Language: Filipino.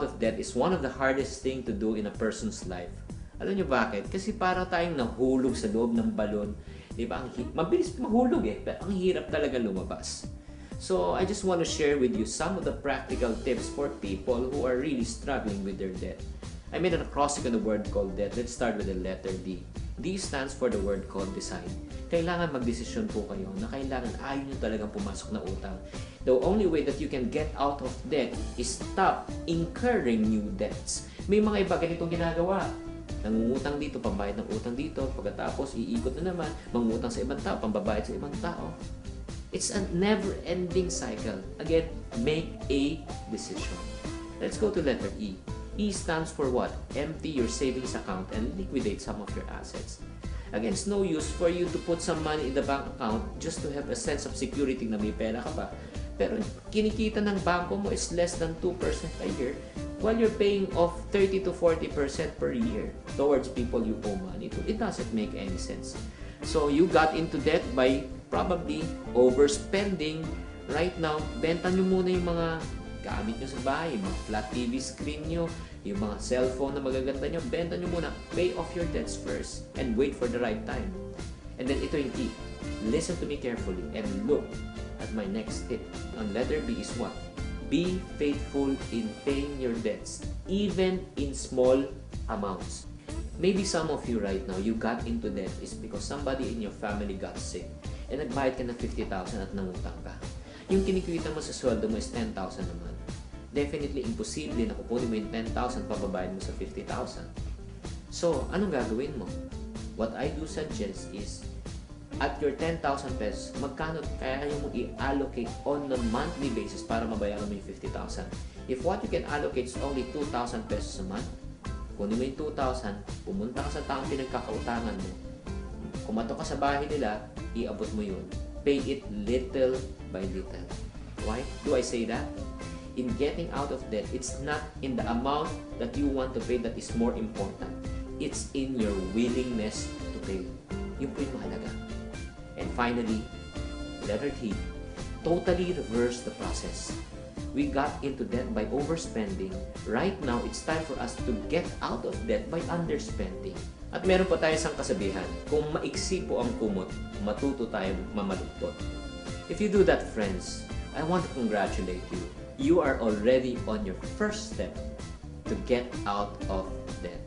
of debt is one of the hardest thing to do in a person's life. Alam niyo bakit? Kasi para tayong nahulog sa loob ng balon. Di ba? Mabilis mahulog pero ang hirap talaga lumabas. So, I just want to share with you some of the practical tips for people who are really struggling with their debt. I made an acrostic on the word called debt. Let's start with the letter D. D stands for the word called decide. Kailangan magdesisyon po kayo na kailangan ayaw nyo talagang pumasok na utang. The only way that you can get out of debt is stop incurring new debts. May mga iba ganitong ginagawa. Nangungutang dito, pambayad ng utang dito, pagkatapos iikot na naman, mangutang sa ibang tao, pambabayad sa ibang tao. It's a never-ending cycle. Again, make a decision. Let's go to letter E. E stands for what? Empty your savings account and liquidate some of your assets. Again, it's no use for you to put some money in the bank account just to have a sense of security na may pera ka pa. Pero kinikita ng banko mo is less than 2% a year while you're paying off 30 to 40% per year towards people you owe money to. It doesn't make any sense. So you got into debt by probably overspending. Right now, benta nyo muna yung mga gamit nyo sa bahay, yung mga flat TV screen nyo, yung mga cellphone na magaganda nyo, benta nyo muna. Pay off your debts first and wait for the right time. And then ito yung key. Listen to me carefully and look at my next tip. On letter B is what? Be faithful in paying your debts, even in small amounts. Maybe some of you right now, you got into debt is because somebody in your family got sick and nagbayad ka ng 50,000 at nangutang ka. Yung kinikita mo sa sweldo mo is 10,000 naman. Definitely imposible na kukunin mo yung 10,000 pababayad mo sa 50,000. So, anong gagawin mo? What I do suggest is, at your 10,000 pesos, magkano kaya mo i-allocate on a monthly basis para mabayaran mo yung 50,000? If what you can allocate is only 2,000 pesos a month, kunin mo yung 2,000, pumunta ka sa taong pinagkakautangan mo, kumatok ka sa bahay nila, iabot mo yun. Pay it little by little. Why do I say that? In getting out of debt, it's not in the amount that you want to pay that is more important. It's in your willingness to pay. Yun po yung mahalaga. And finally, letter T, totally reverse the process. We got into debt by overspending. Right now, it's time for us to get out of debt by underspending. At meron pa tayo isang kasabihan, kung maiksi po ang kumot, matuto tayo mamalugtot. If you do that, friends, I want to congratulate you. You are already on your first step to get out of debt.